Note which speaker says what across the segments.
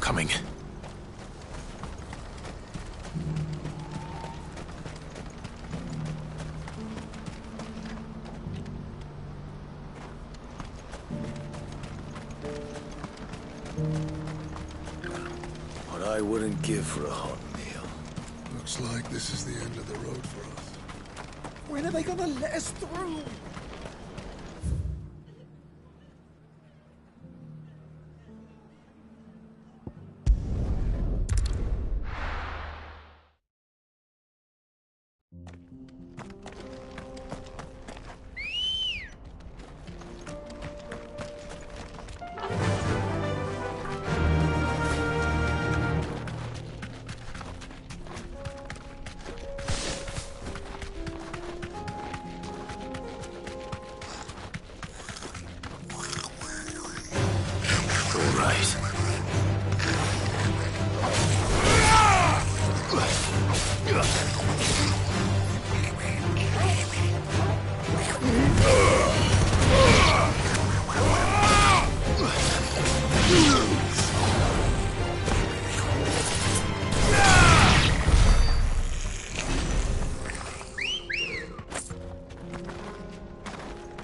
Speaker 1: coming. What I wouldn't give for a hot meal.
Speaker 2: Looks like this is the end of the road for us.
Speaker 3: When are they gonna let us through?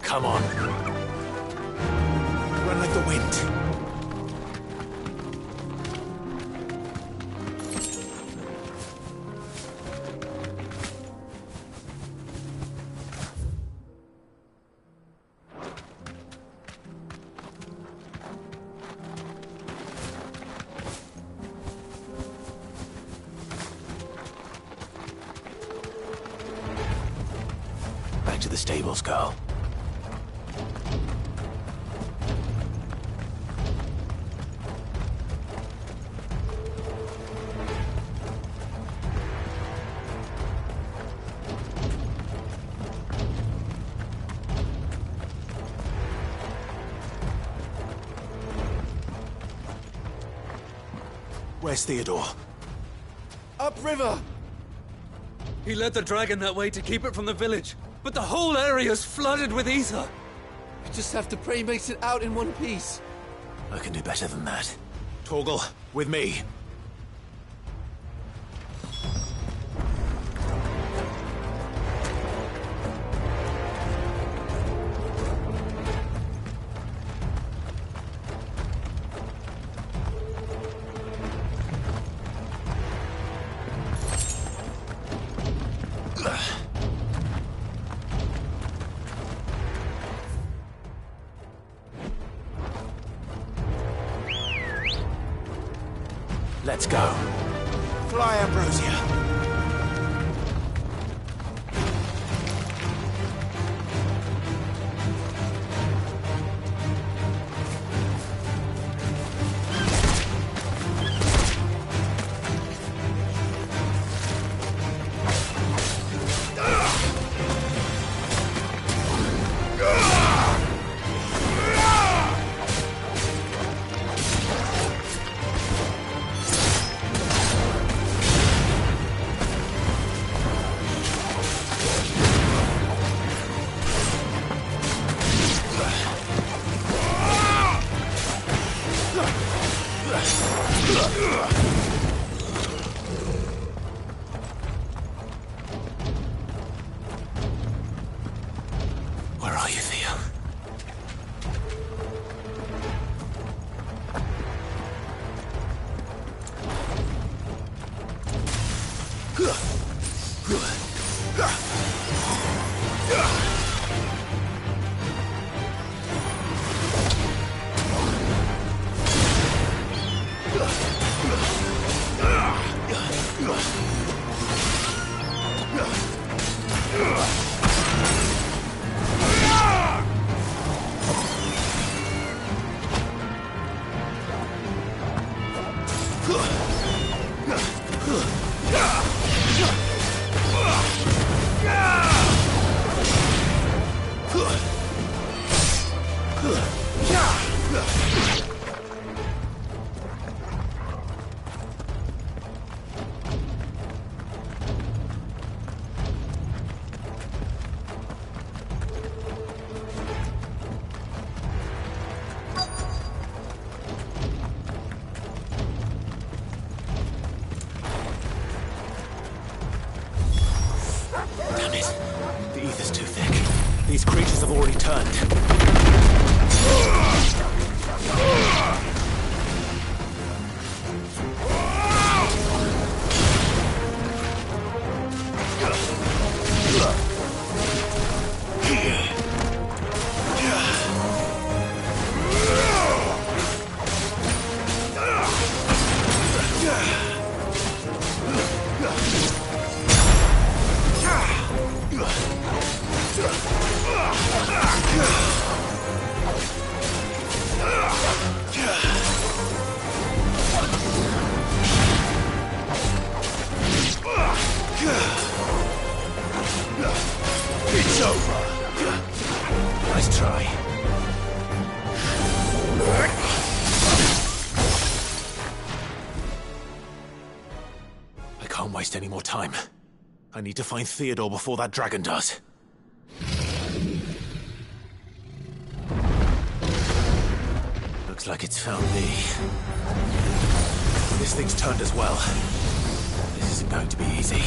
Speaker 1: Come on. Run like the wind. Back to the stables, Carl. Where's Theodore?
Speaker 3: Upriver!
Speaker 4: He led the dragon that way to keep it from the village, but the whole area's flooded with ether.
Speaker 3: We just have to pray he makes it out in one piece.
Speaker 1: I can do better than that. Torgal, with me. Let's go. Fly, Ambrosia. Where are you, Theo? Damn it. The ether's too thick. These creatures have already turned. It's over. Nice try. I can't waste any more time. I need to find Theodore before that dragon does. Looks like it's found me. This thing's turned as well. This isn't going to be easy.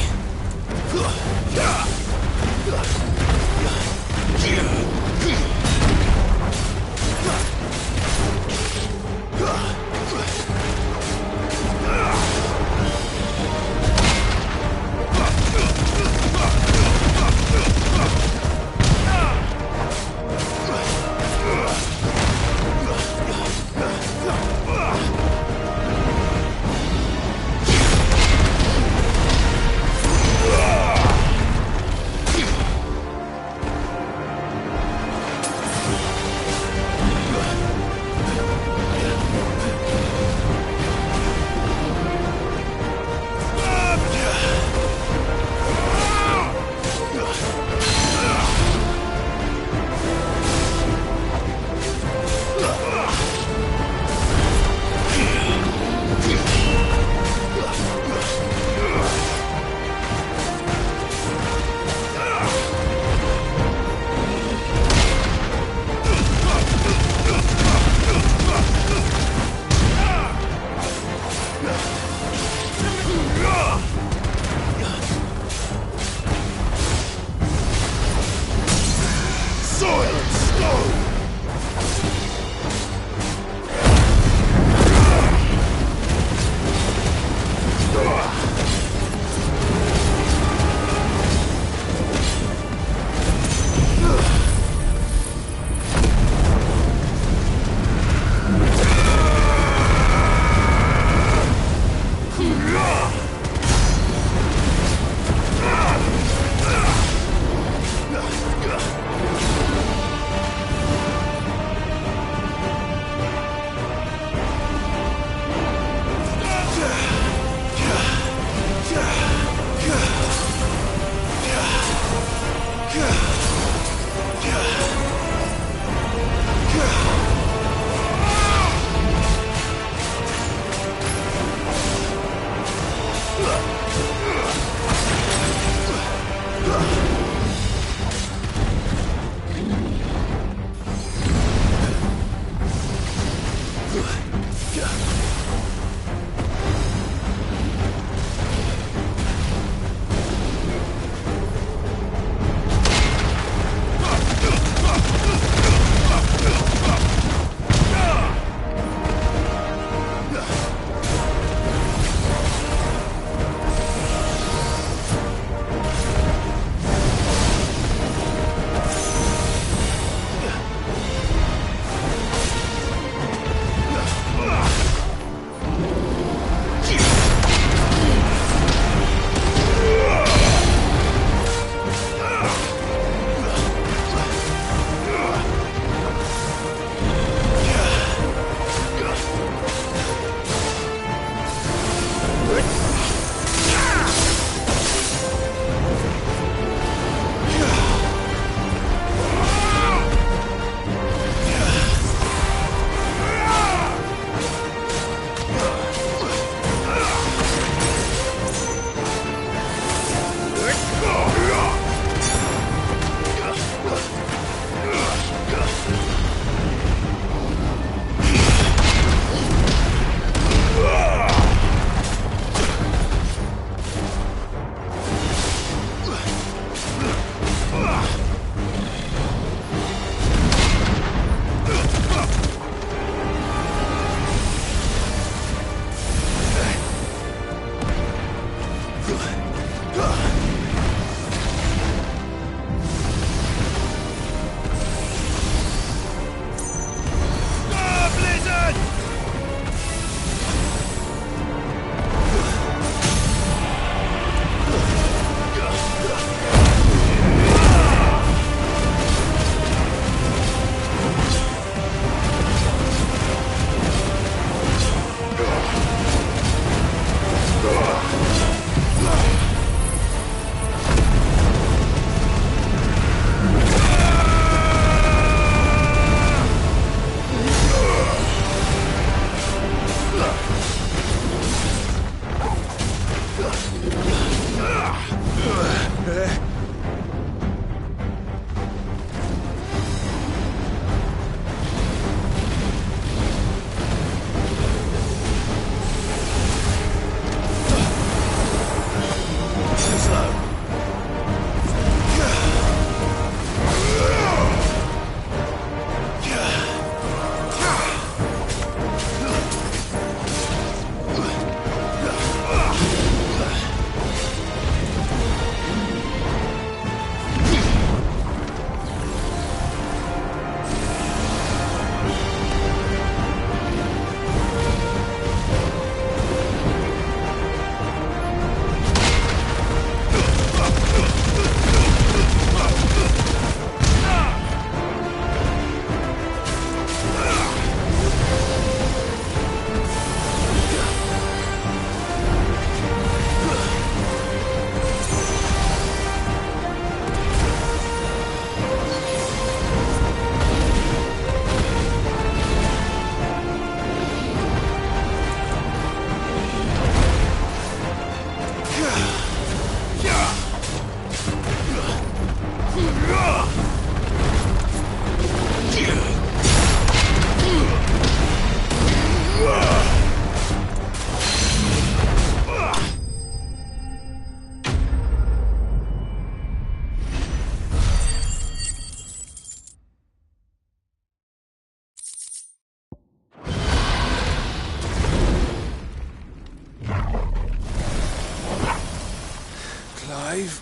Speaker 2: Clive?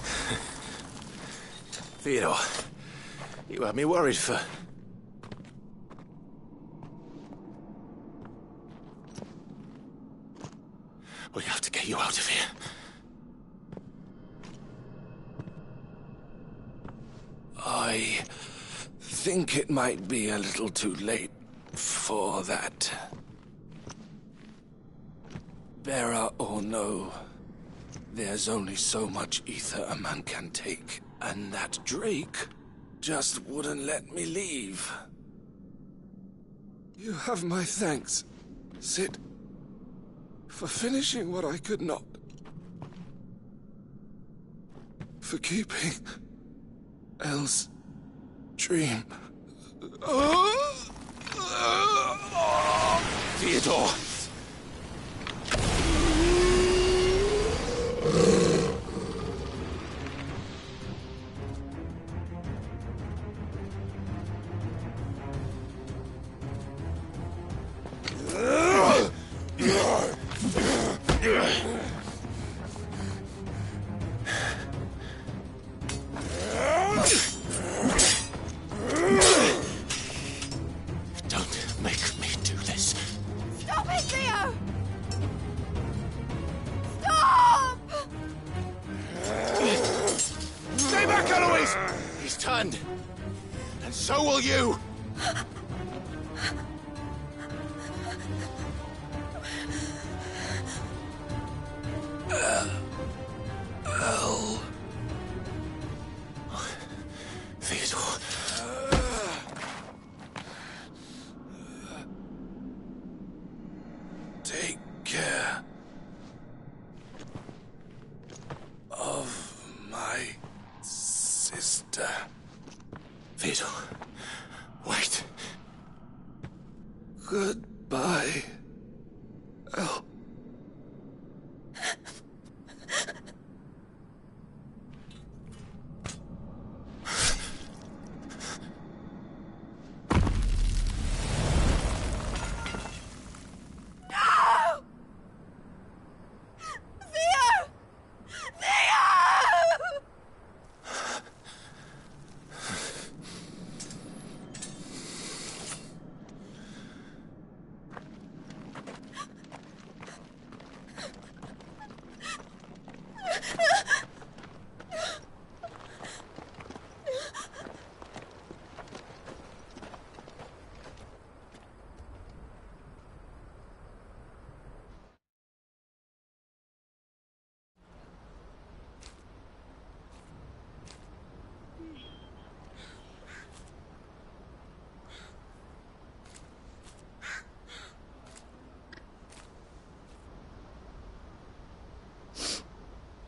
Speaker 1: Theodore, you had me worried for... We have to get you out of here.
Speaker 2: I think it might be a little too late for that. Bearer or no, there's only so much ether a man can take, and that Drake just wouldn't let me leave. You have my thanks, Cid, for finishing what I could not. For keeping Elle's dream.
Speaker 1: Theodore! Don't make me do this.
Speaker 5: Stop it, Theo! Stop!
Speaker 1: Stay back, Eloise! He's turned. And so will you! Theodore.
Speaker 2: Take care of my sister.
Speaker 1: Theodore. Wait.
Speaker 2: Goodbye, Elle.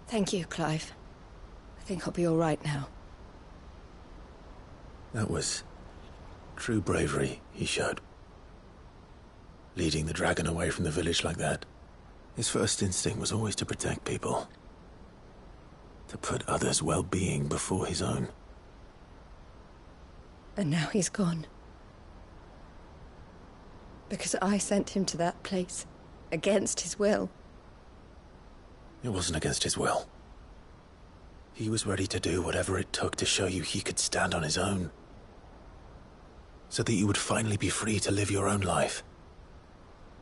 Speaker 5: Thank you, Clive. I think I'll be all right now.
Speaker 1: That was true bravery he showed. Leading the dragon away from the village like that. His first instinct was always to protect people. To put others' well-being before his own.
Speaker 5: And now he's gone. Because I sent him to that place, against his will.
Speaker 1: It wasn't against his will. He was ready to do whatever it took to show you he could stand on his own. So that you would finally be free to live your own life.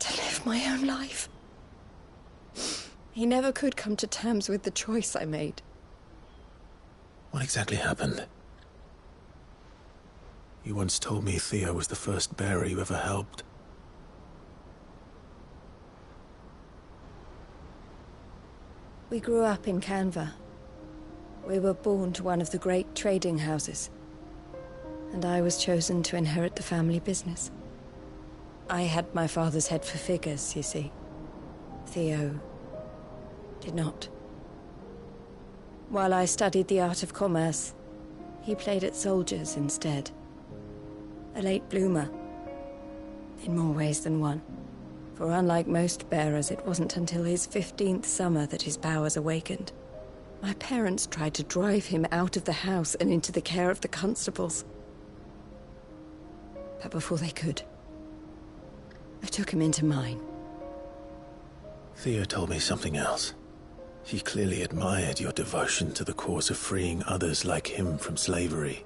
Speaker 5: To live my own life. He never could come to terms with the choice I made.
Speaker 1: What exactly happened? You once told me Theo was the first bearer you ever helped.
Speaker 5: We grew up in Canva. We were born to one of the great trading houses. And I was chosen to inherit the family business. I had my father's head for figures, you see. Theo did not. While I studied the art of commerce, he played at soldiers instead. A late bloomer. In more ways than one. For unlike most bearers, it wasn't until his 15th summer that his powers awakened. My parents tried to drive him out of the house and into the care of the constables. But before they could, I took him into mine.
Speaker 1: Theo told me something else. He clearly admired your devotion to the cause of freeing others like him from slavery.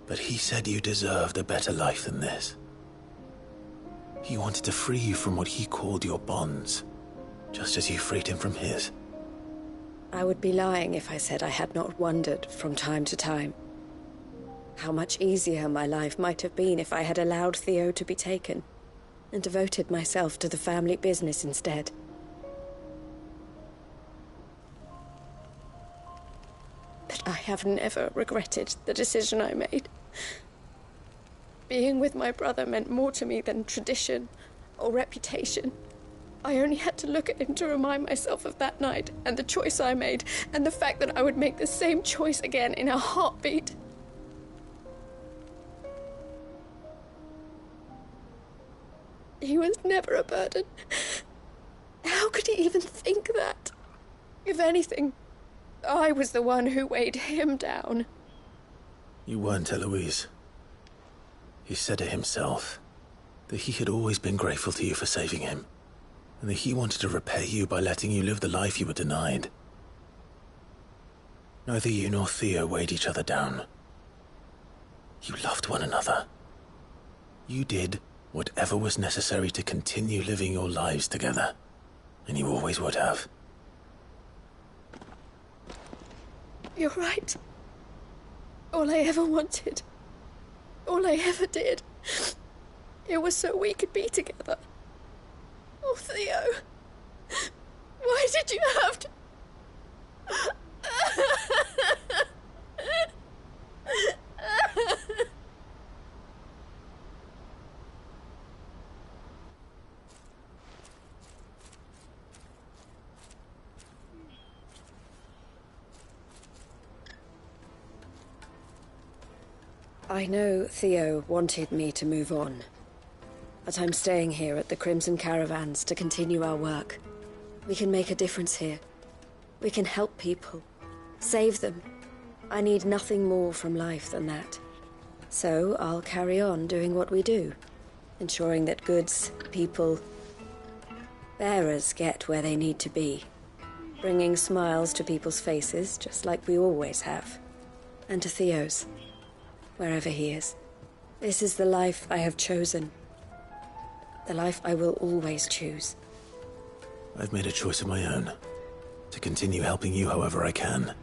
Speaker 1: But he said you deserved a better life than this. He wanted to free you from what he called your bonds, just as you freed him from his.
Speaker 5: I would be lying if I said I had not wondered from time to time how much easier my life might have been if I had allowed Theo to be taken and devoted myself to the family business instead. But I have never regretted the decision I made. Being with my brother meant more to me than tradition or reputation. I only had to look at him to remind myself of that night and the choice I made and the fact that I would make the same choice again in a heartbeat. He was never a burden. How could he even think that? If anything, I was the one who weighed him down.
Speaker 1: You weren't, Eloise. He said it himself, that he had always been grateful to you for saving him, and that he wanted to repay you by letting you live the life you were denied. Neither you nor Theo weighed each other down. You loved one another. You did whatever was necessary to continue living your lives together, and you always would have.
Speaker 5: You're right. All I ever wanted, all I ever did, it was so we could be together. Oh, Theo, why did you have to... I know Theo wanted me to move on, but I'm staying here at the Crimson Caravans to continue our work. We can make a difference here. We can help people, save them. I need nothing more from life than that. So I'll carry on doing what we do, ensuring that goods, people, bearers get where they need to be, bringing smiles to people's faces just like we always have, and to Theo's. Wherever he is. This is the life I have chosen. The life I will always choose.
Speaker 1: I've made a choice of my own, to continue helping you however I can.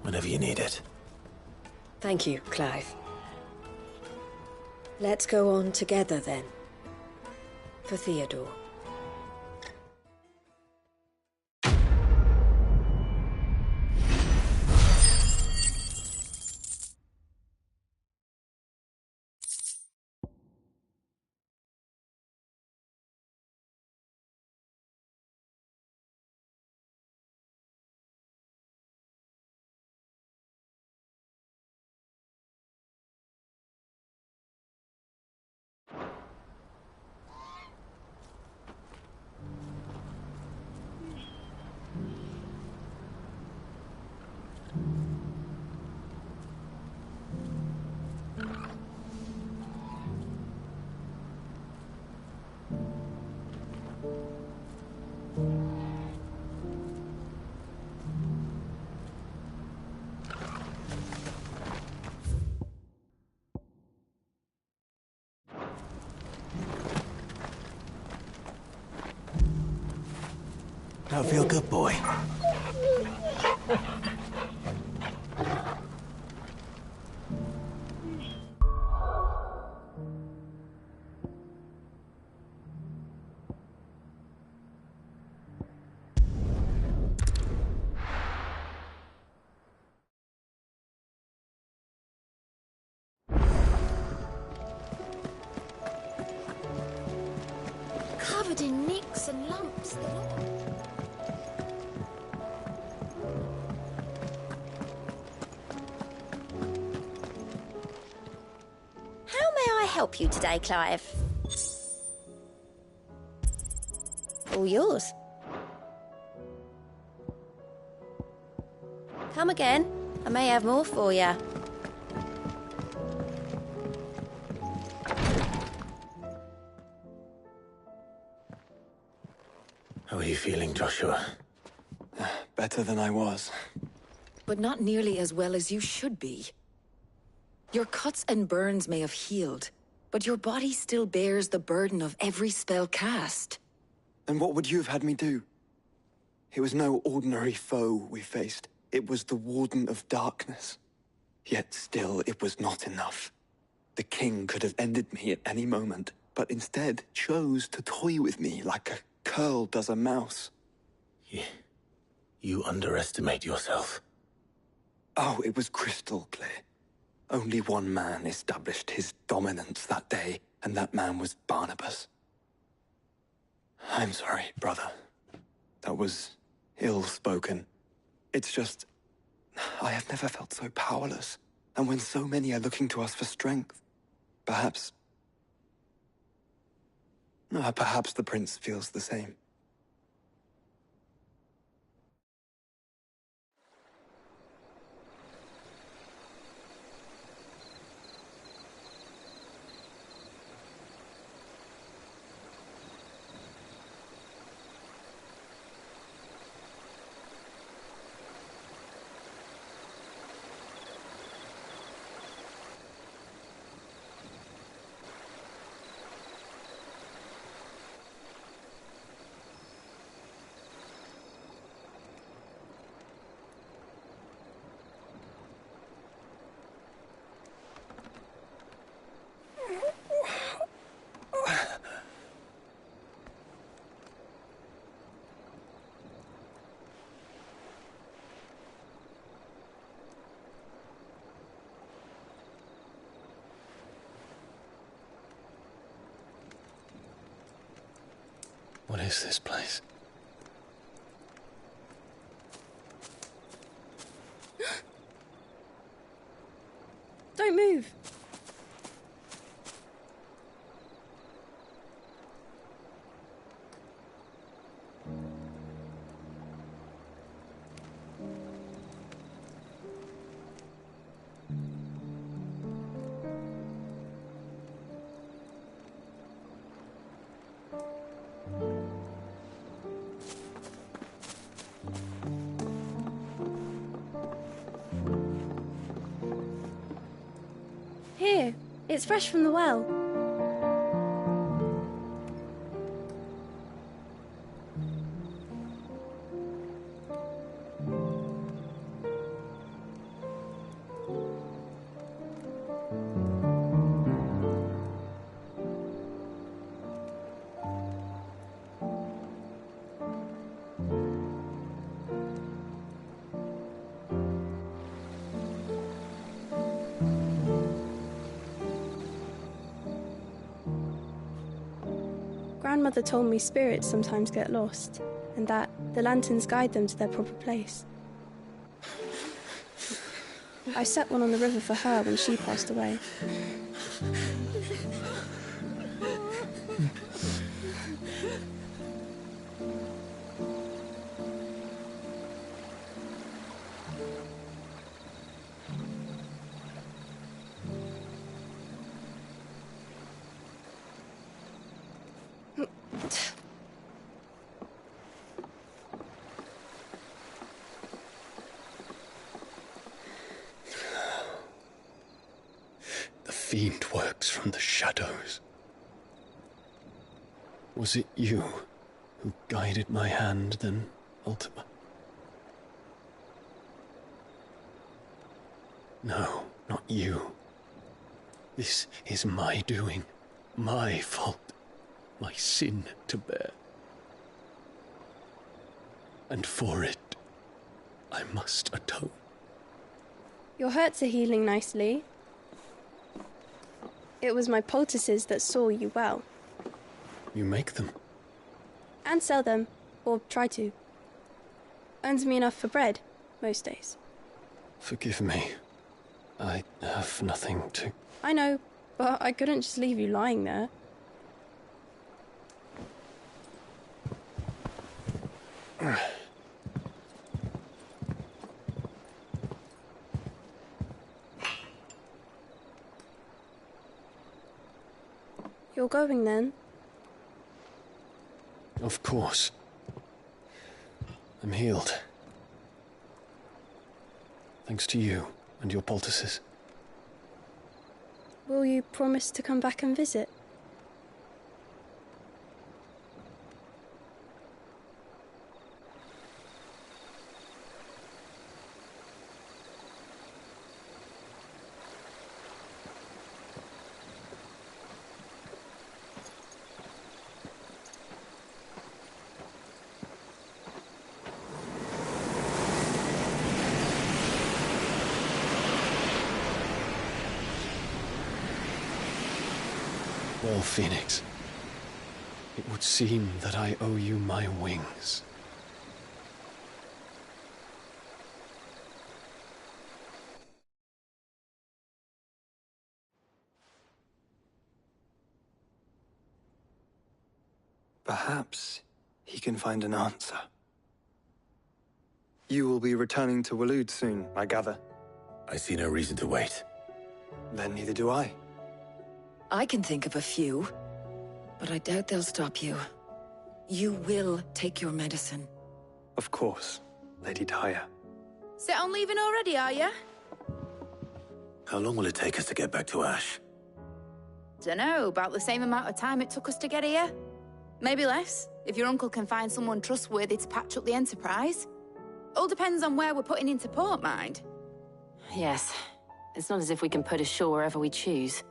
Speaker 1: Whenever you need it.
Speaker 5: Thank you, Clive. Let's go on together then. For Theodore.
Speaker 1: Now feel good, boy.
Speaker 6: Covered in nicks and lumps.
Speaker 7: How may I help you today, Clive? All yours. Come again. I may have more for you.
Speaker 1: How are you feeling, Joshua?
Speaker 8: better than I was.
Speaker 9: But not nearly as well as you should be. Your cuts and burns may have healed, but your body still bears the burden of every spell cast.
Speaker 8: Then what would you have had me do? It was no ordinary foe we faced. It was the Warden of Darkness. Yet still, it was not enough. The king could have ended me at any moment, but instead chose to toy with me like a curl does a mouse.
Speaker 1: You underestimate yourself.
Speaker 8: Oh, it was crystal clear. Only one man established his dominance that day, and that man was Barnabas. I'm sorry, brother. That was ill-spoken. It's just, I have never felt so powerless. And when so many are looking to us for strength, perhaps the prince feels the same.
Speaker 1: What is this place?
Speaker 5: Don't move. Here, it's fresh from the well. Grandmother told me spirits sometimes get lost, and that the lanterns guide them to their proper place. I set one on the river for her when she passed away.
Speaker 1: The fiend works from the shadows. Was it you who guided my hand then, Ultima? No, not you. This is my doing, my fault, my sin to bear. And for it, I must atone.
Speaker 5: Your hurts are healing nicely. It was my poultices that saw you well.
Speaker 1: You make them?
Speaker 5: And sell them, or try to. Earns me enough for bread, most days.
Speaker 1: Forgive me. I have nothing to...
Speaker 5: I know, but I couldn't just leave you lying there. You're going then?
Speaker 1: Of course. I'm healed.
Speaker 8: Thanks to you and your poultices.
Speaker 10: Will you promise to come back and visit?
Speaker 8: Well, Phoenix, it would seem that I owe you my wings. Perhaps he can find an answer. You will be returning to Waloed soon, I gather.
Speaker 1: I see no reason to wait.
Speaker 8: Then neither do I.
Speaker 9: I can think of a few, but I doubt they'll stop you. You will take your medicine.
Speaker 8: Of course, Lady Daya.
Speaker 6: Set on leaving already, are you?
Speaker 1: How long will it take us to get back to Ash?
Speaker 6: Dunno, about the same amount of time it took us to get here. Maybe less, if your uncle can find someone trustworthy to patch up the Enterprise. All depends on where we're putting into port, mind.
Speaker 11: Yes. It's not as if we can put ashore wherever we choose.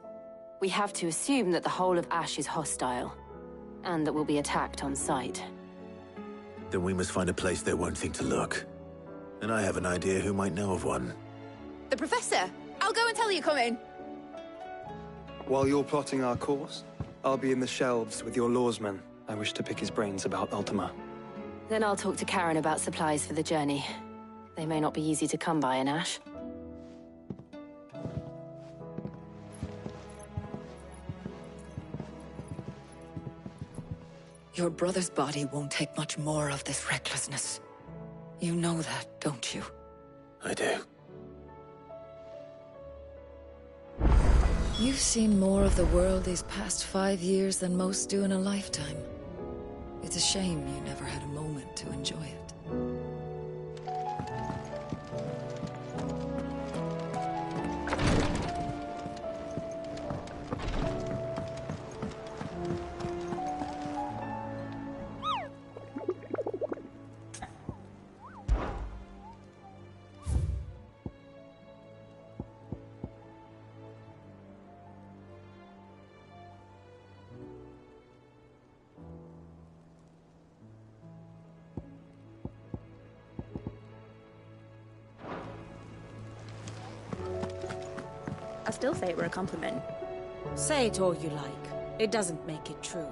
Speaker 11: We have to assume that the whole of Ash is hostile, and that we'll be attacked on sight.
Speaker 1: Then we must find a place they won't think to look. And I have an idea who might know of one.
Speaker 6: The Professor! I'll go and tell you come in.
Speaker 8: While you're plotting our course, I'll be in the shelves with your lawsman. I wish to pick his brains about Ultima.
Speaker 11: Then I'll talk to Karen about supplies for the journey. They may not be easy to come by in Ash.
Speaker 9: Your brother's body won't take much more of this recklessness. You know that, don't you?
Speaker 1: I do.
Speaker 9: You've seen more of the world these past 5 years than most do in a lifetime. It's a shame you never had a moment to enjoy it.
Speaker 6: I still say it were a compliment.
Speaker 12: Say it all you like. It doesn't make it true.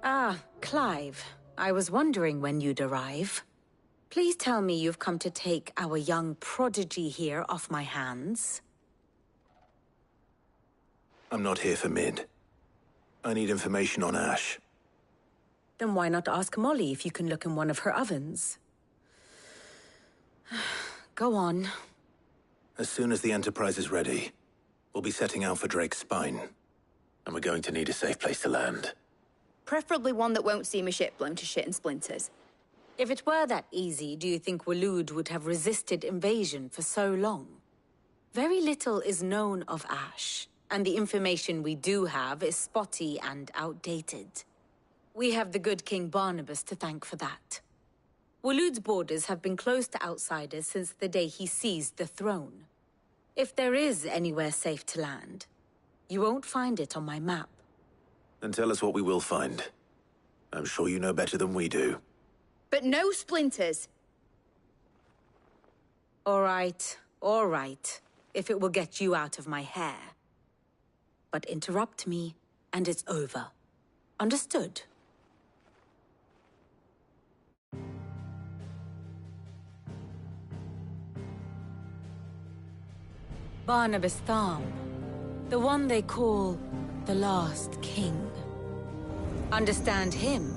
Speaker 12: Ah, Clive. I was wondering when you'd arrive. Please tell me you've come to take our young prodigy here off my hands.
Speaker 1: I'm not here for Mid. I need information on Ash.
Speaker 12: Then why not ask Molly if you can look in one of her ovens? Go on.
Speaker 1: As soon as the Enterprise is ready, we'll be setting out for Drake's Spine. And we're going to need a safe place to land.
Speaker 6: Preferably one that won't see my ship blown to shit and splinters.
Speaker 12: If it were that easy, do you think Waloed would have resisted invasion for so long? Very little is known of Ash, and the information we do have is spotty and outdated. We have the good King Barnabas to thank for that. Waloed's borders have been closed to outsiders since the day he seized the throne. If there is anywhere safe to land, you won't find it on my map.
Speaker 1: Then tell us what we will find. I'm sure you know better than we do.
Speaker 6: But no splinters.
Speaker 12: All right, if it will get you out of my hair. But interrupt me, and it's over. Understood? Barnabas Tham, the one they call the Last King. Understand him,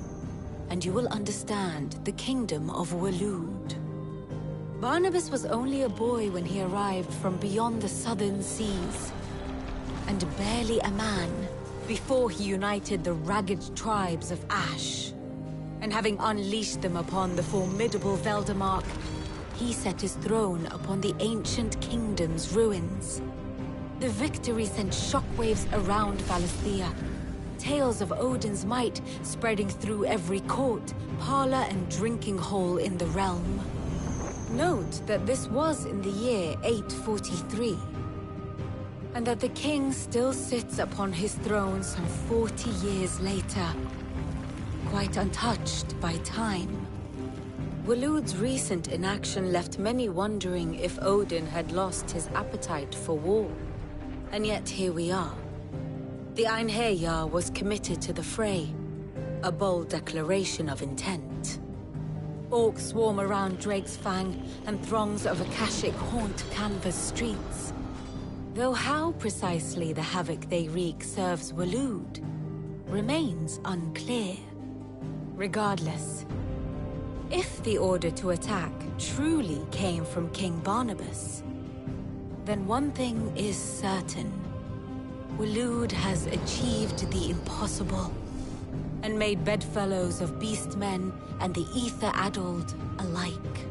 Speaker 12: and you will understand the kingdom of Waloed. Barnabas was only a boy when he arrived from beyond the southern seas, and barely a man before he united the ragged tribes of Ash. And having unleashed them upon the formidable Veldemark, he set his throne upon the ancient kingdom's ruins. The victory sent shockwaves around Valisthea. Tales of Odin's might spreading through every court, parlor, and drinking hole in the realm. Note that this was in the year 843, and that the king still sits upon his throne some 40 years later, quite untouched by time. Waloed's recent inaction left many wondering if Odin had lost his appetite for war. And yet here we are. The Einherjar was committed to the fray, a bold declaration of intent. Orcs swarm around Drake's Fang, and throngs of Akashic haunt Canva's streets. Though how precisely the havoc they wreak serves Waloed remains unclear. Regardless, if the order to attack truly came from King Barnabas, then one thing is certain. Waloed has achieved the impossible, and made bedfellows of beastmen and the ether-addled alike.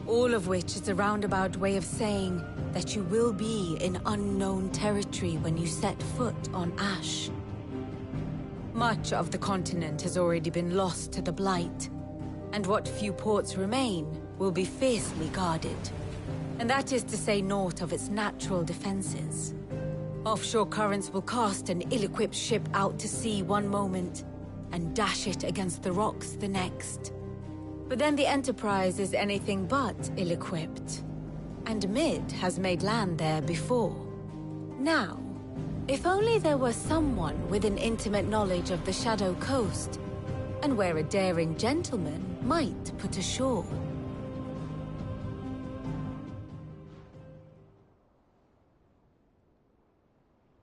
Speaker 12: All of which is a roundabout way of saying that you will be in unknown territory when you set foot on Ash. Much of the continent has already been lost to the Blight, and what few ports remain will be fiercely guarded. And that is to say naught of its natural defenses. Offshore currents will cast an ill-equipped ship out to sea one moment, and dash it against the rocks the next. But then the Enterprise is anything but ill-equipped, and Mid has made land there before. Now, if only there were someone with an intimate knowledge of the Shadow Coast, and where a daring gentleman might put ashore.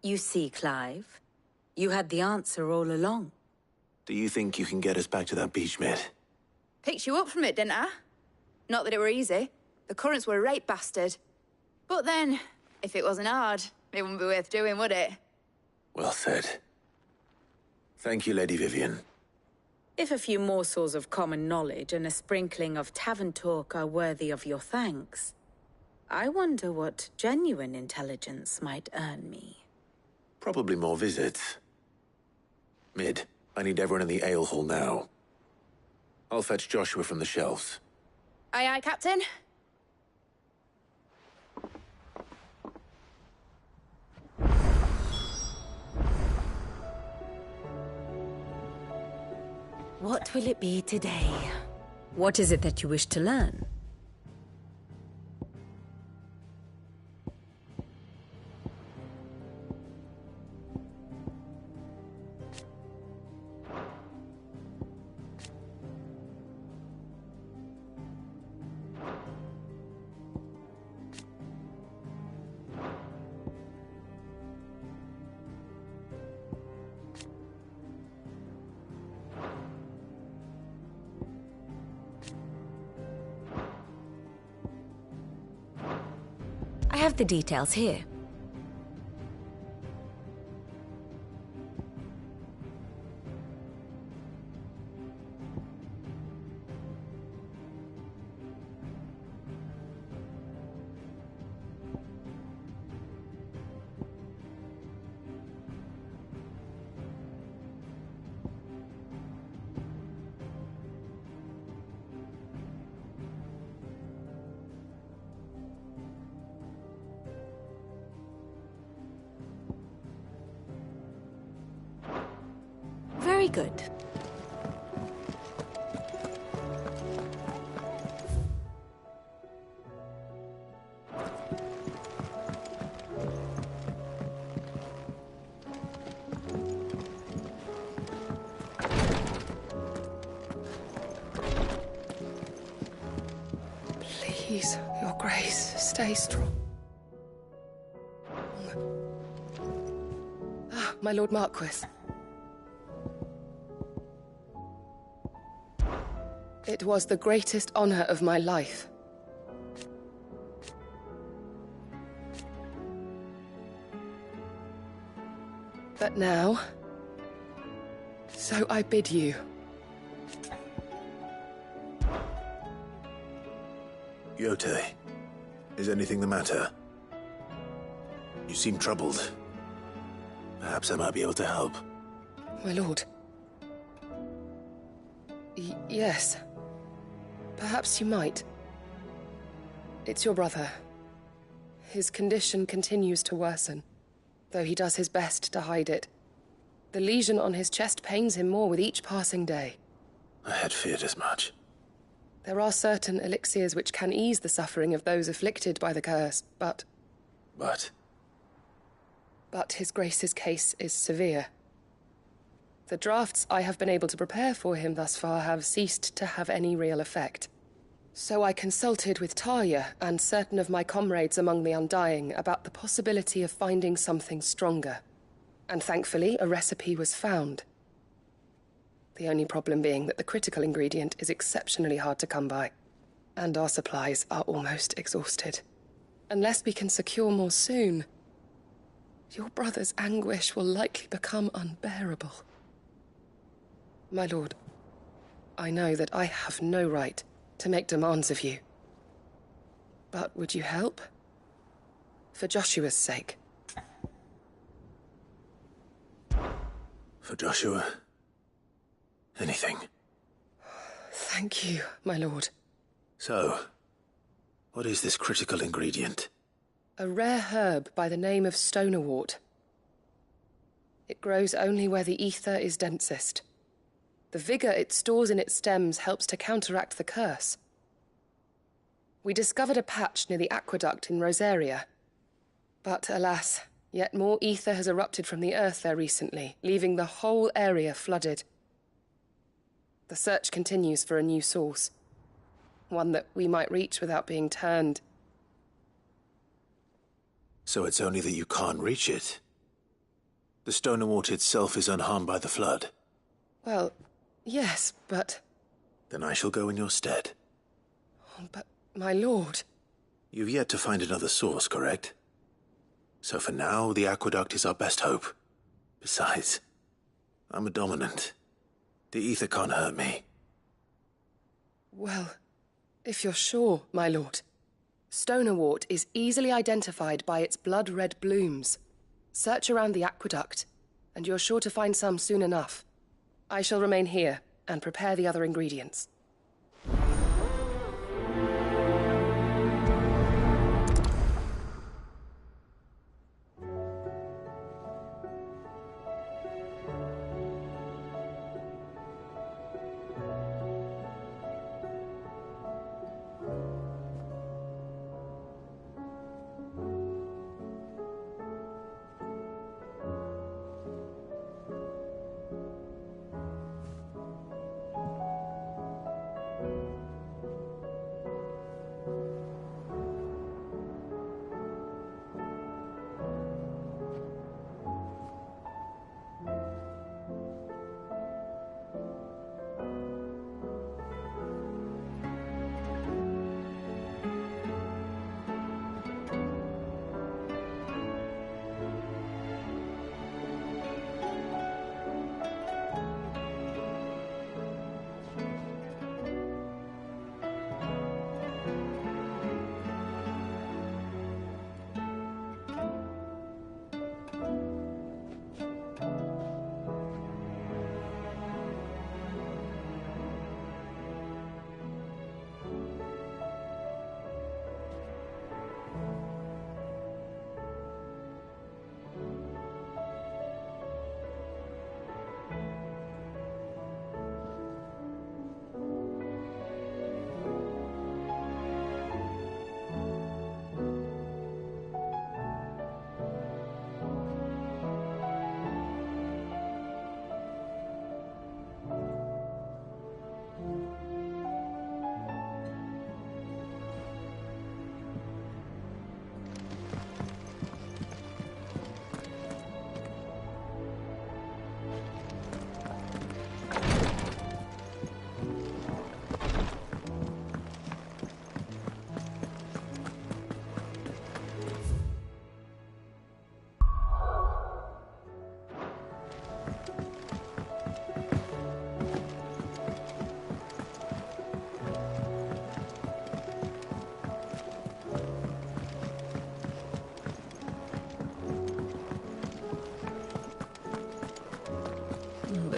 Speaker 12: You see, Clive, you had the answer all along.
Speaker 1: Do you think you can get us back to that beach, Mid?
Speaker 6: Picked you up from it, didn't I? Not that it were easy. The currents were a right bastard. But then, if it wasn't hard, it wouldn't be worth doing, would it?
Speaker 1: Well said. Thank you, Lady Vivian.
Speaker 12: If a few morsels of common knowledge and a sprinkling of tavern talk are worthy of your thanks, I wonder what genuine intelligence might earn me.
Speaker 1: Probably more visits. Mid, I need everyone in the ale hall now. I'll fetch Joshua from the shelves.
Speaker 6: Aye, aye, Captain.
Speaker 12: What will it be today? What is it that you wish to learn? I have the details here. Very good.
Speaker 13: Please, Your Grace, stay strong. Ah, my Lord Marquis. It was the greatest honor of my life. But now, so I bid you.
Speaker 1: Yote, is anything the matter? You seem troubled. Perhaps I might be able to help.
Speaker 13: My lord. Yes. Perhaps you might. It's your brother. His condition continues to worsen, though he does his best to hide it. The lesion on his chest pains him more with each passing day.
Speaker 1: I had feared as much.
Speaker 13: There are certain elixirs which can ease the suffering of those afflicted by the curse, but...
Speaker 1: But
Speaker 13: His Grace's case is severe. The drafts I have been able to prepare for him thus far have ceased to have any real effect. So I consulted with Tarja and certain of my comrades among the Undying about the possibility of finding something stronger. And thankfully, a recipe was found. The only problem being that the critical ingredient is exceptionally hard to come by, and our supplies are almost exhausted. Unless we can secure more soon, your brother's anguish will likely become unbearable. My lord, I know that I have no right to make demands of you. But would you help? For Joshua's sake.
Speaker 1: for Joshua, anything.
Speaker 13: Thank you, my lord.
Speaker 1: So, what is this critical ingredient?
Speaker 13: A rare herb by the name of stonerwort. It grows only where the ether is densest. The vigor it stores in its stems helps to counteract the curse. We discovered a patch near the aqueduct in Rosaria. But alas, yet more ether has erupted from the earth there recently, leaving the whole area flooded. The search continues for a new source. One that we might reach without being turned.
Speaker 1: So it's only that you can't reach it. The stonerwort itself is unharmed by the flood.
Speaker 13: Well, yes, but...
Speaker 1: Then I shall go in your stead.
Speaker 13: But, my lord...
Speaker 1: You've yet to find another source, correct? So for now, the aqueduct is our best hope. Besides, I'm a dominant. The ether can't hurt me.
Speaker 13: Well, if you're sure, my lord. Stonerwort is easily identified by its blood-red blooms. Search around the aqueduct, and you're sure to find some soon enough. I shall remain here and prepare the other ingredients.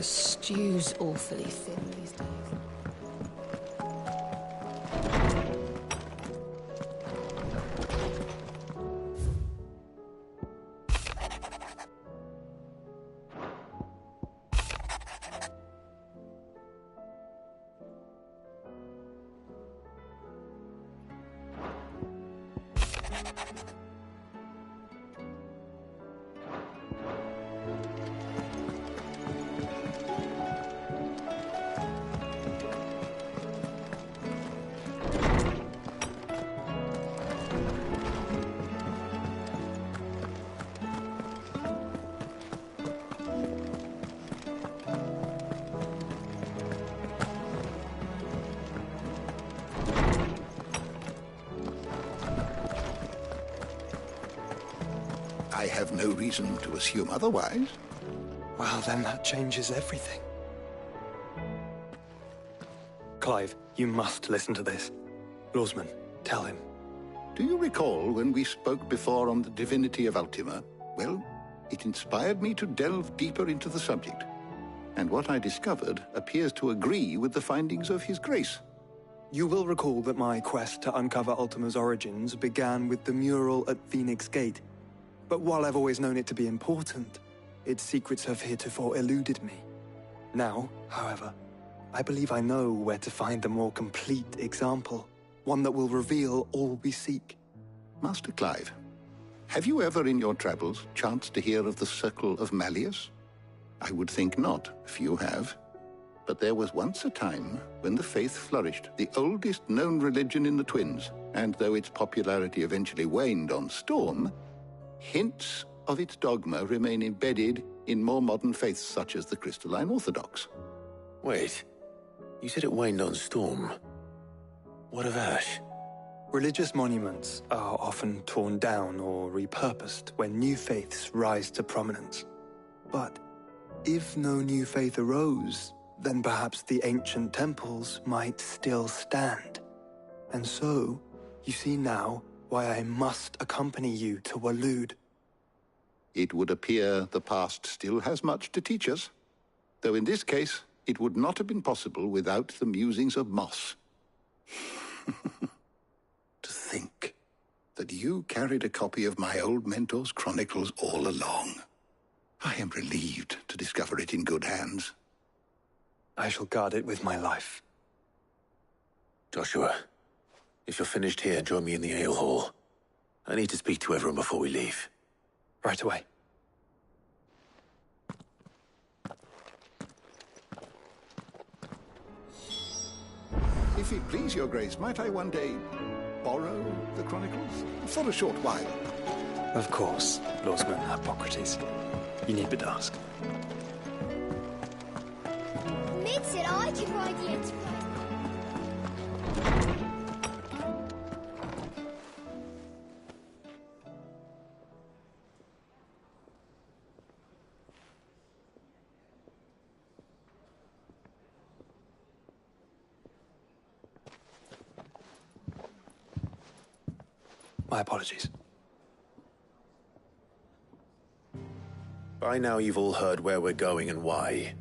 Speaker 9: stew's awfully thin these days.
Speaker 14: I have no reason to assume otherwise.
Speaker 8: Well, then that changes everything. Clive, you must listen to this. Lawsman, tell him.
Speaker 14: Do you recall when we spoke before on the divinity of Ultima? Well, it inspired me to delve deeper into the subject. And what I discovered appears to agree with the findings of His Grace.
Speaker 8: You will recall that my quest to uncover Ultima's origins began with the mural at Phoenix Gate. But while I've always known it to be important, its secrets have heretofore eluded me. Now, however, I believe I know where to find the more complete example, one that will reveal all we seek.
Speaker 14: Master Clive, have you ever in your travels chanced to hear of the Circle of Malleus? I would think not, if you have. But there was once a time when the faith flourished, the oldest known religion in the Twins, and though its popularity eventually waned on Storm, hints of its dogma remain embedded in more modern faiths such as the Crystalline Orthodox.
Speaker 1: Wait, you said it waned on Storm. What of Ash?
Speaker 8: Religious monuments are often torn down or repurposed when new faiths rise to prominence. But if no new faith arose, then perhaps the ancient temples might still stand. And so, you see now why I must accompany you to Waloed.
Speaker 14: It would appear the past still has much to teach us, though in this case, it would not have been possible without the musings of Moss. To think that you carried a copy of my old mentor's chronicles all along. I am relieved to discover it in good hands.
Speaker 8: I shall guard it with my life.
Speaker 1: Joshua, if you're finished here, join me in the ale hall. I need to speak to everyone before we leave.
Speaker 8: Right away.
Speaker 14: If it please your grace, might I one day borrow the chronicles? For a short while.
Speaker 8: Of course, Lawsman Hippocrates. You need but ask.
Speaker 15: Mid said I could ride the Enterprise.
Speaker 8: My apologies.
Speaker 1: By now you've all heard where we're going and why.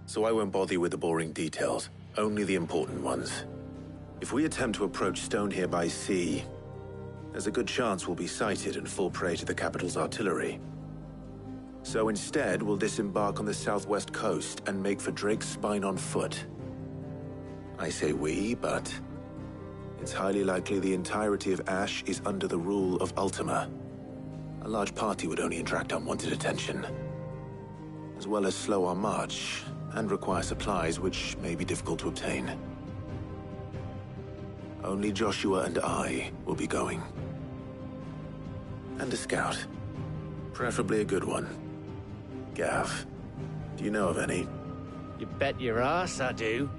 Speaker 1: So I won't bother you with the boring details, only the important ones. If we attempt to approach Stonehere by sea, there's a good chance we'll be sighted and fall prey to the capital's artillery. So instead, we'll disembark on the southwest coast and make for Drake's Spine on foot. I say we, but it's highly likely the entirety of Ash is under the rule of Ultima. A large party would only attract unwanted attention, as well as slow our march and require supplies which may be difficult to obtain. Only Joshua and I will be going. And a scout. Preferably a good one. Gav, do you know of any?
Speaker 16: You bet your ass I do.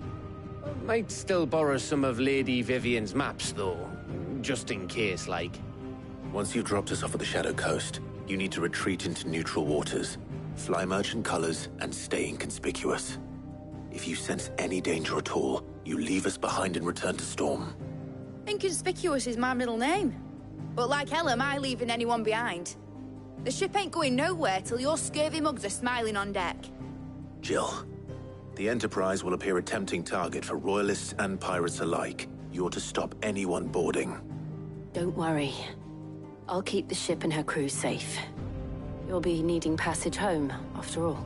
Speaker 16: Might still borrow some of Lady Vivian's maps, though. Just in case, like.
Speaker 1: Once you've dropped us off at the Shadow Coast, you need to retreat into neutral waters, fly merchant colors, and stay inconspicuous. If you sense any danger at all, you leave us behind and return to Storm.
Speaker 6: Inconspicuous is my middle name. But like hell am I leaving anyone behind. The ship ain't going nowhere till your scurvy mugs are smiling on deck.
Speaker 1: Jill, the Enterprise will appear a tempting target for Royalists and pirates alike. You're to stop anyone boarding.
Speaker 11: Don't worry. I'll keep the ship and her crew safe. You'll be needing passage home, after all.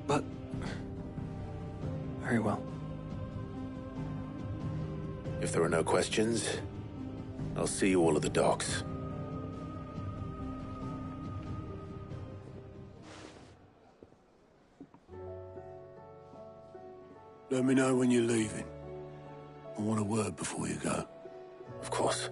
Speaker 1: But... very well. If there are no questions, I'll see you all at the docks.
Speaker 17: Let me know when you're leaving. I want a word before you go.
Speaker 1: Of course.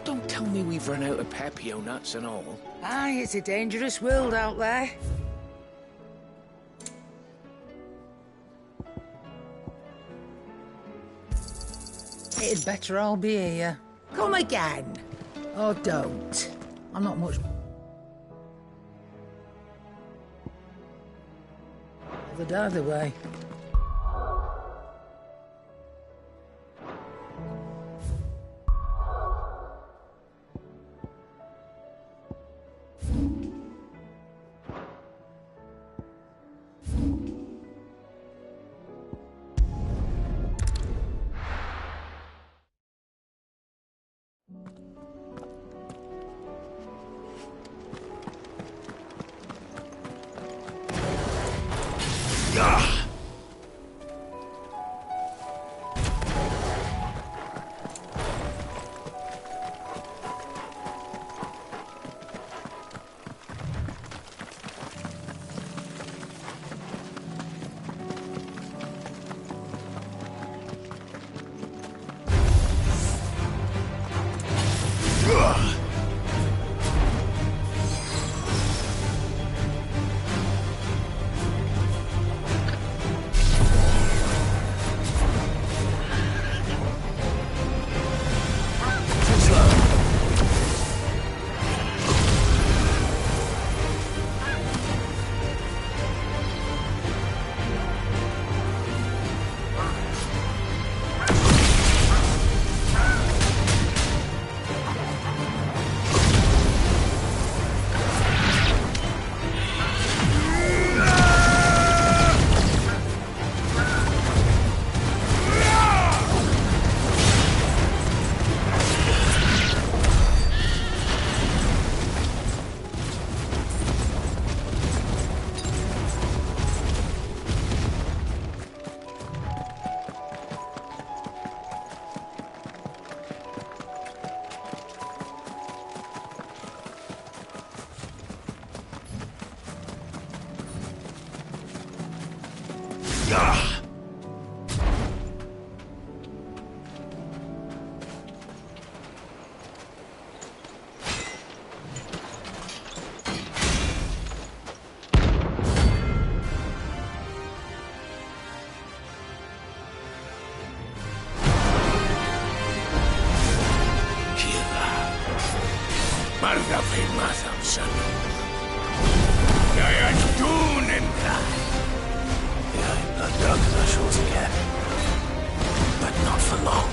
Speaker 2: Don't tell me we've run out of Pepio nuts and all.
Speaker 18: Aye, it's a dangerous world out there. It'd better all be here. Come again. Or don't. I'm not much... either way.
Speaker 1: Yeah, blood dug our shores again. But not for long.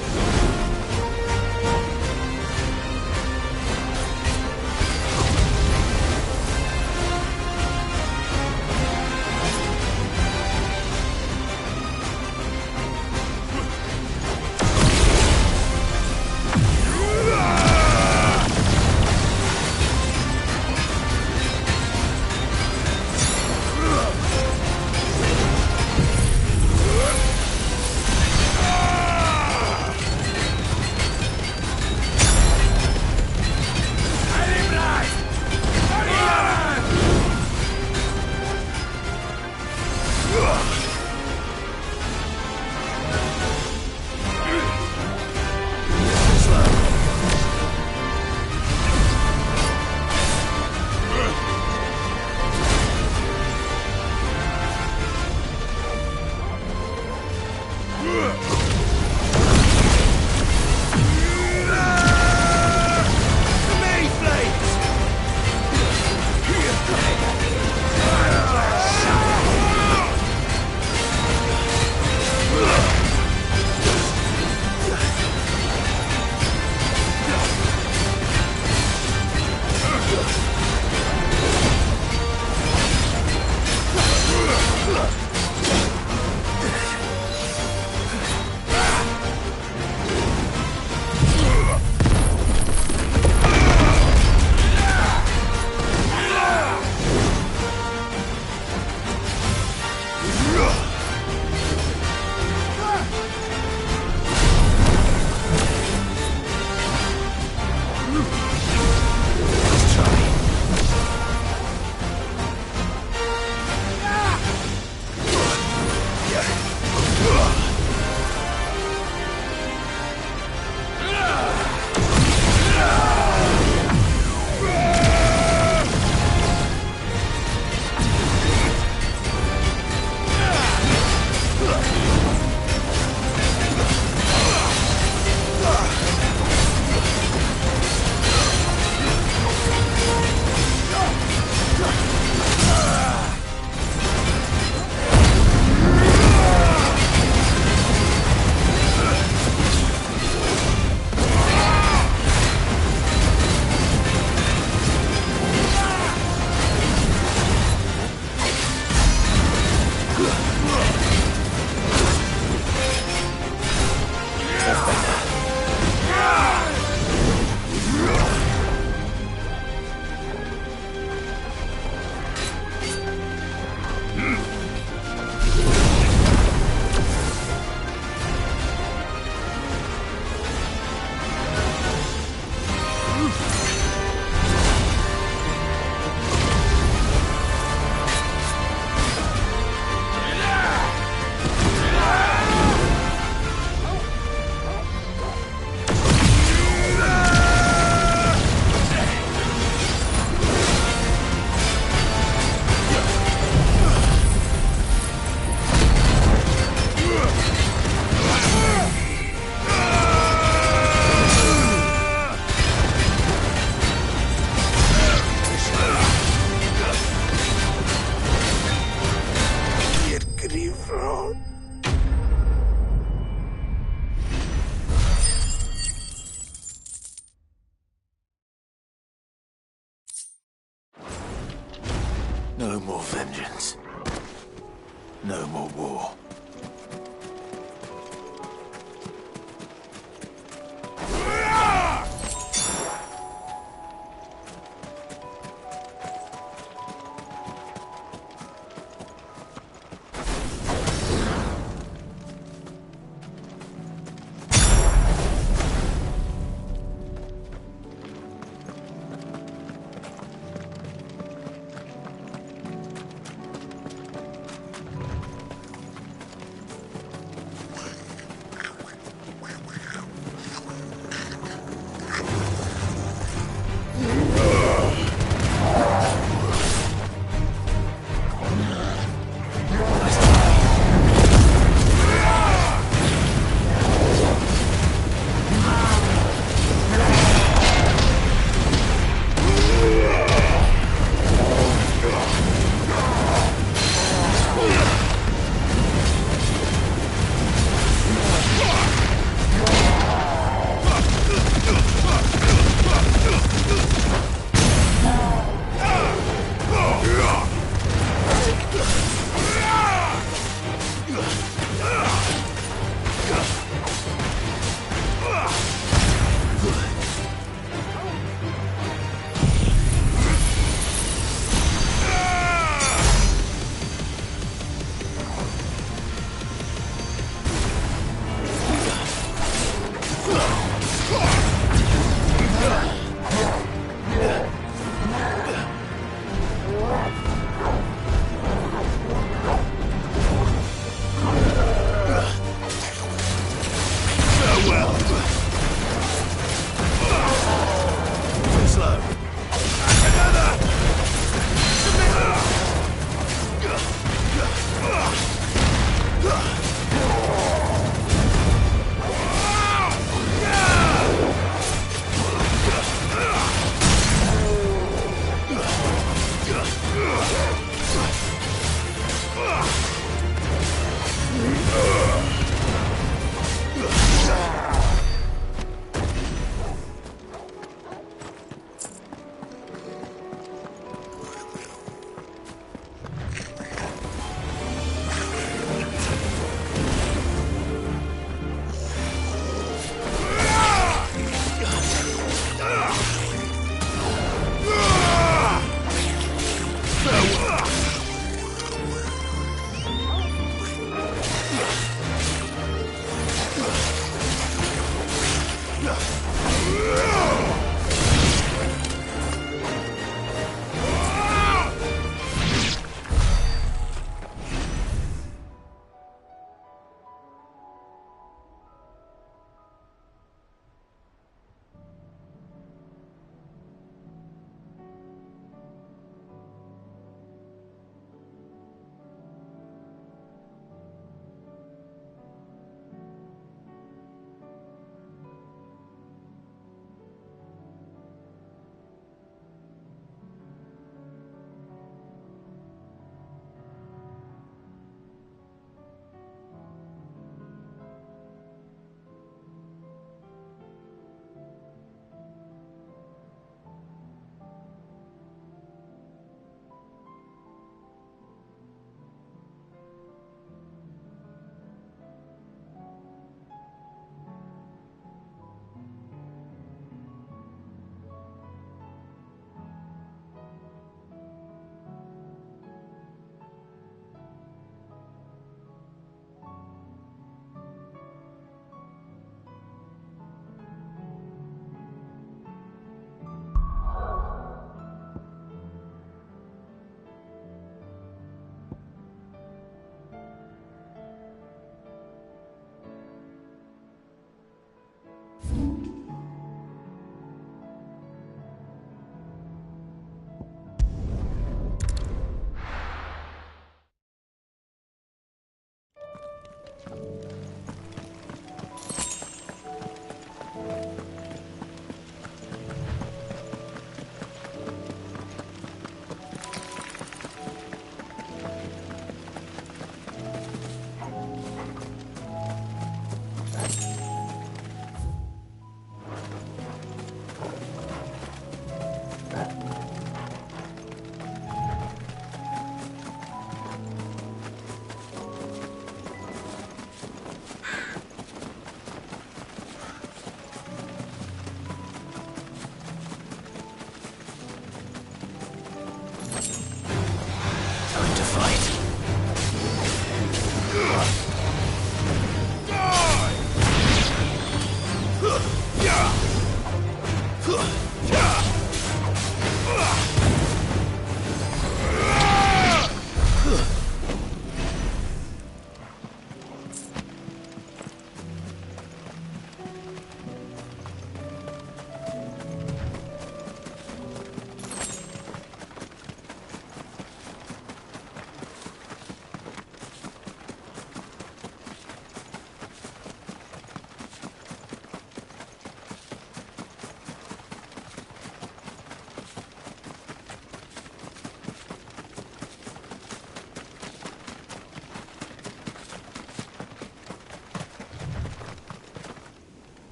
Speaker 1: No more vengeance. No more war.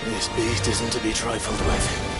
Speaker 1: This beast isn't to be trifled with.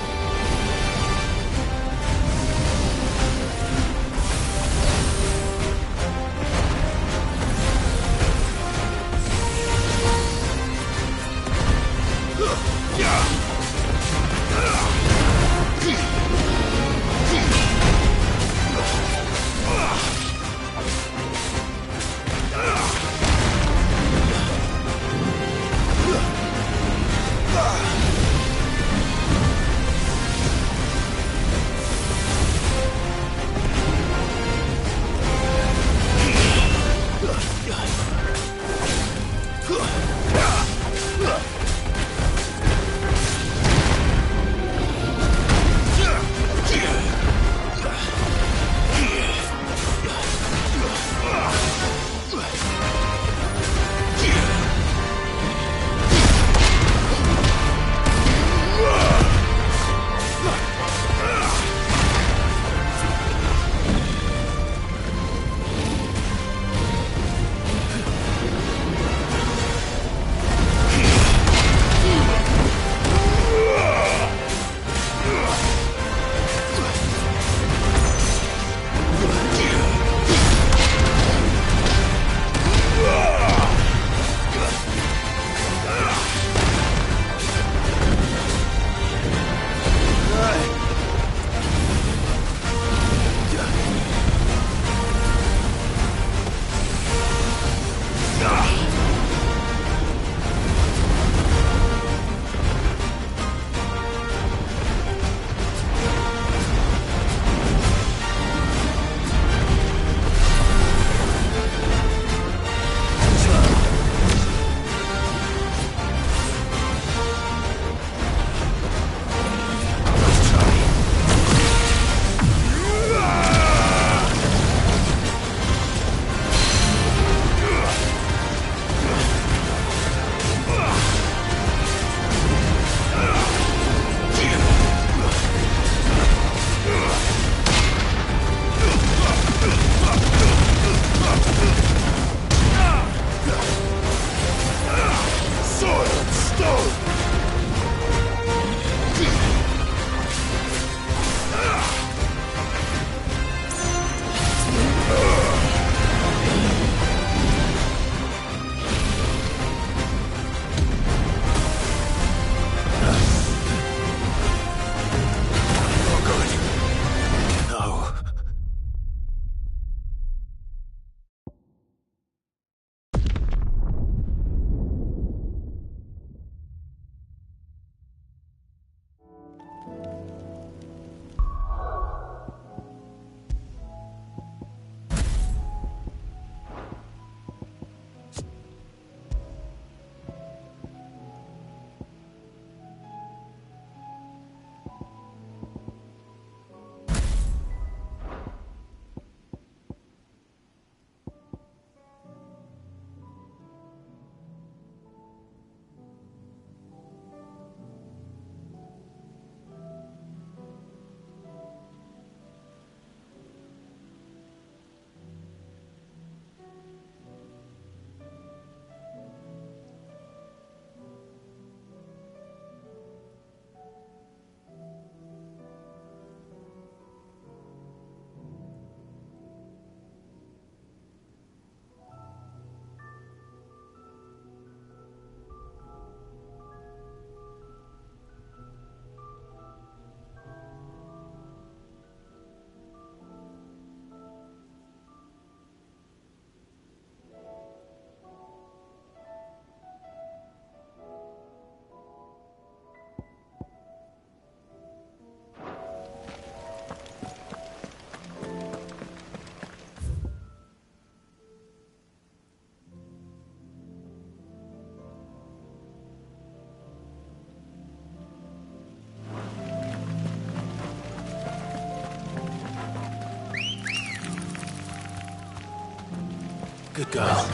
Speaker 1: Good girl.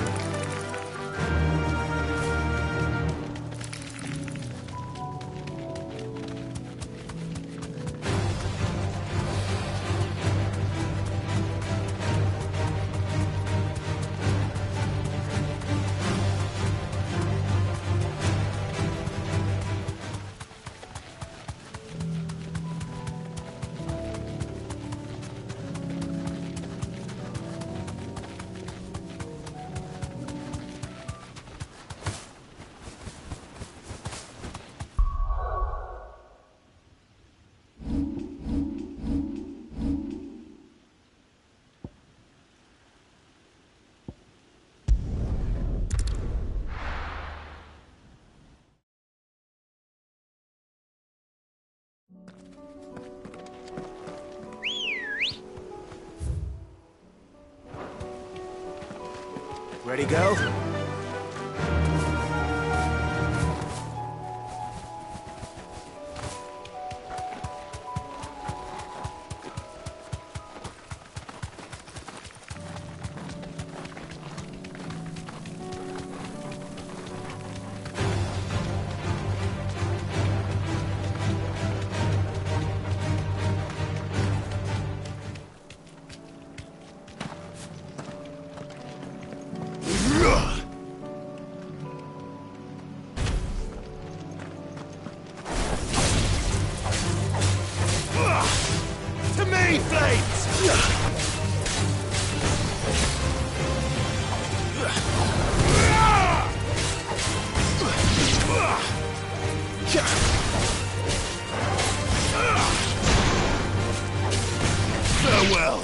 Speaker 1: Ready, go? To me, Flames! Farewell.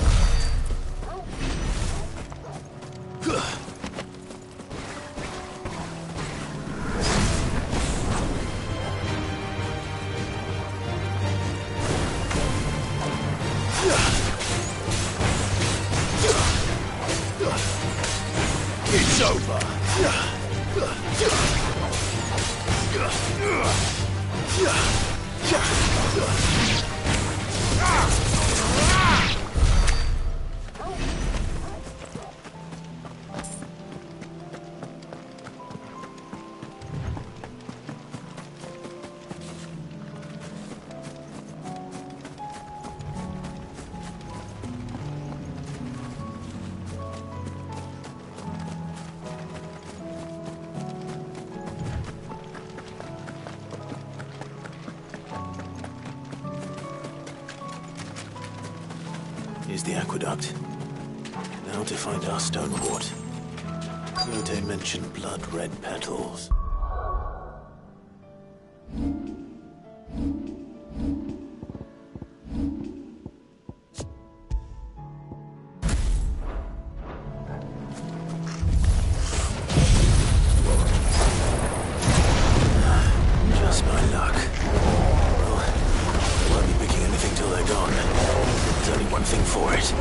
Speaker 1: It's over. Here's the aqueduct. Now to find our stonewort. Clote mentioned blood-red petals. Just my luck. Well, I won't be picking anything till they're gone. There's only one thing for it.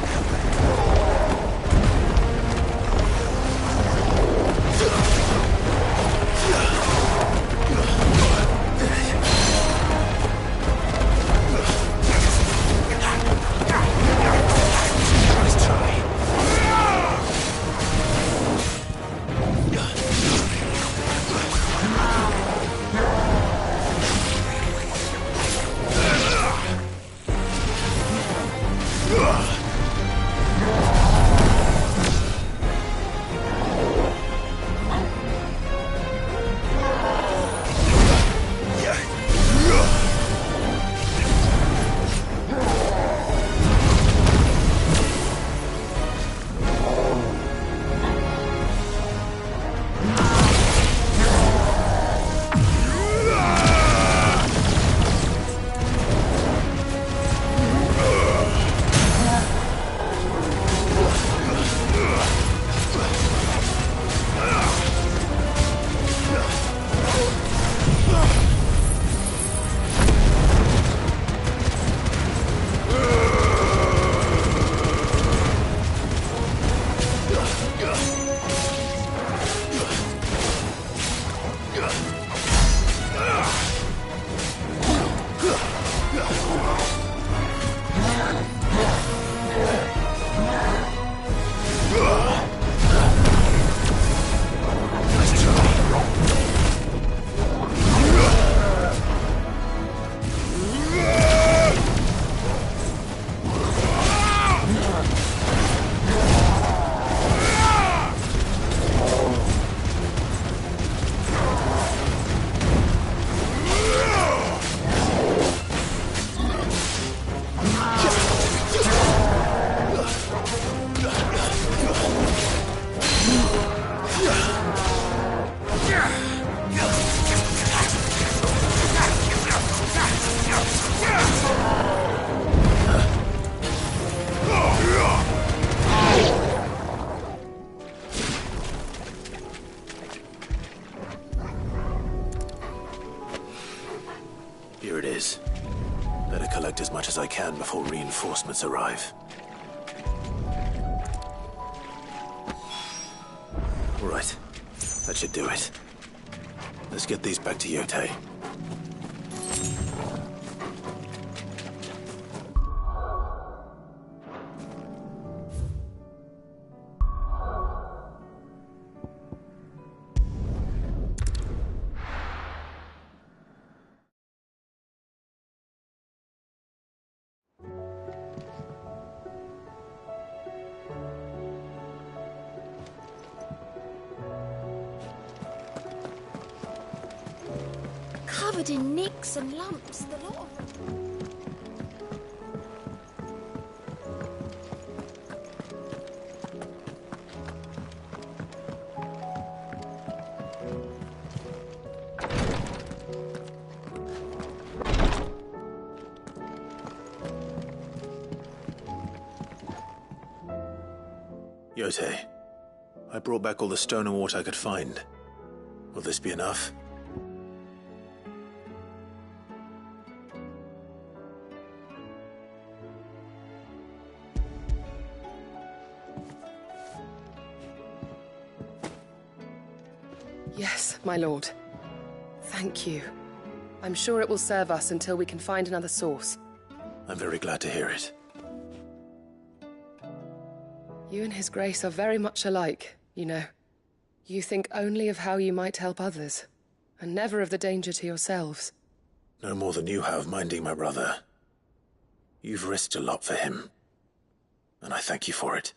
Speaker 1: Let's try. collect as much as I can before reinforcements arrive. All right. That should do it. Let's get these back to Yotei.
Speaker 15: Covered in nicks and lumps, the lot of them.
Speaker 1: Yotei, I brought back all the stone and water I could find. Will this be enough?
Speaker 13: Yes, my lord. Thank you. I'm sure it will serve us until we can find another source.
Speaker 1: I'm very glad to hear it.
Speaker 13: You and His Grace are very much alike, you know. You think only of how you might help others, and never of the danger to yourselves.
Speaker 1: No more than you have minding my brother. You've risked a lot for him, and I thank you for it.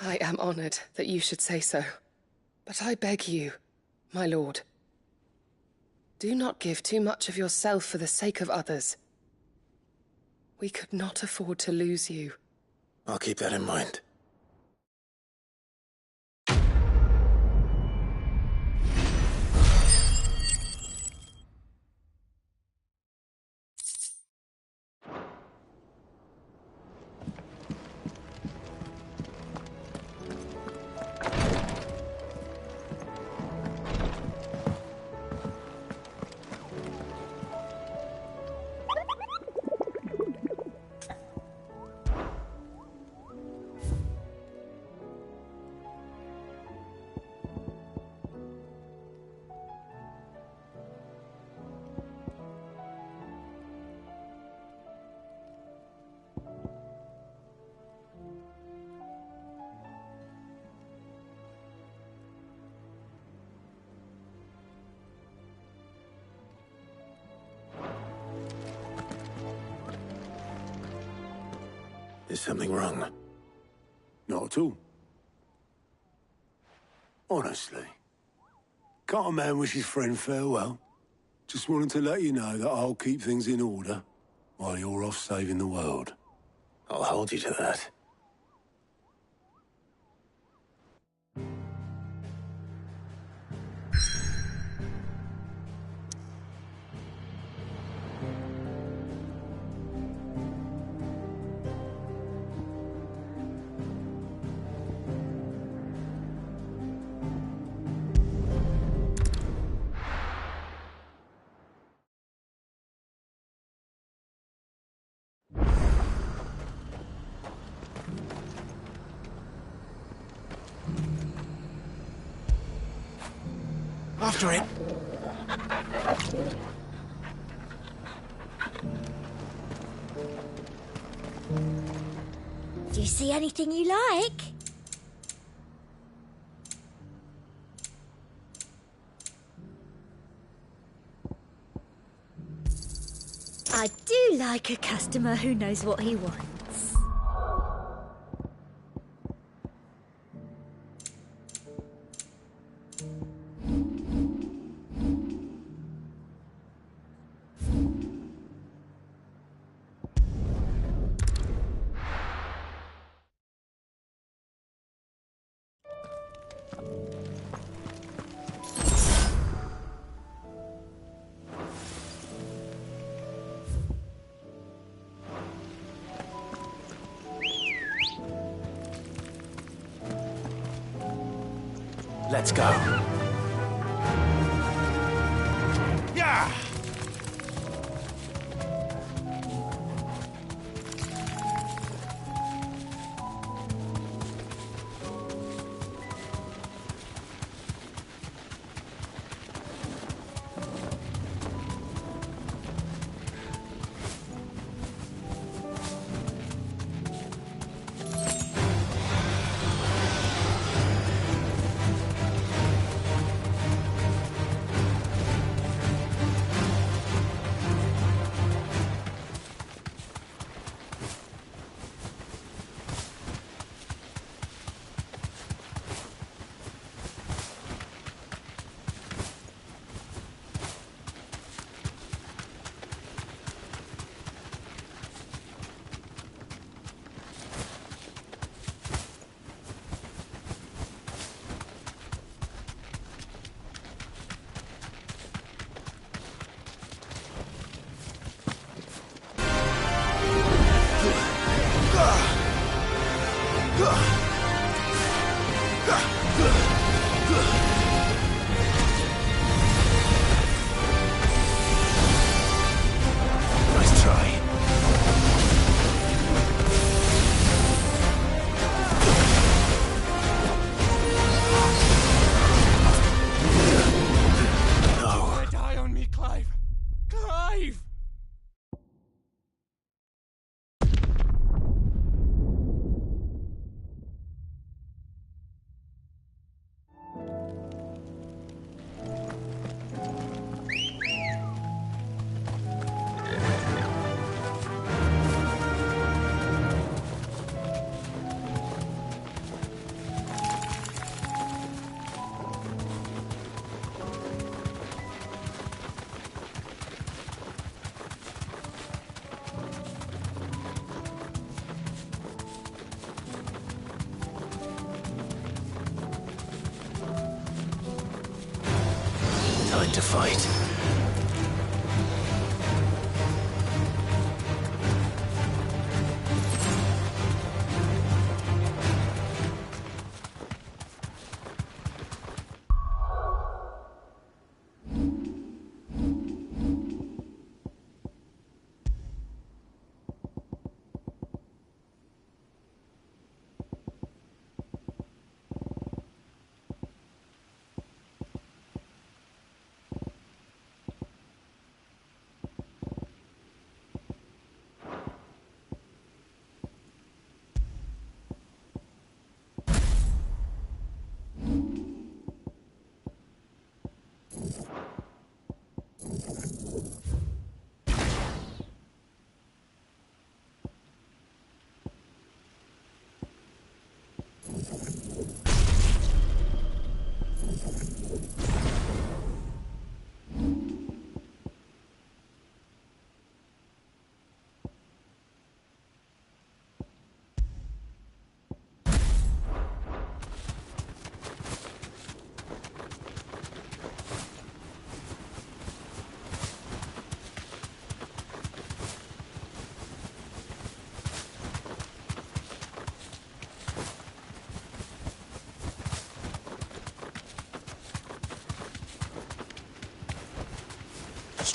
Speaker 13: I am honored that you should say so. But I beg you, my lord, do not give too much of yourself for the sake of others. We could not afford to lose you.
Speaker 1: I'll keep that in mind. Is something wrong?
Speaker 17: Not at all. Honestly. Can't a man wish his friend farewell? Just wanted to let you know that I'll keep things in order while you're off saving the world.
Speaker 1: I'll hold you to that. After it.
Speaker 15: Do you see anything you like? I do like a customer who knows what he wants.
Speaker 1: Let's go. Yeah! time to fight.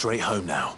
Speaker 1: Straight home now.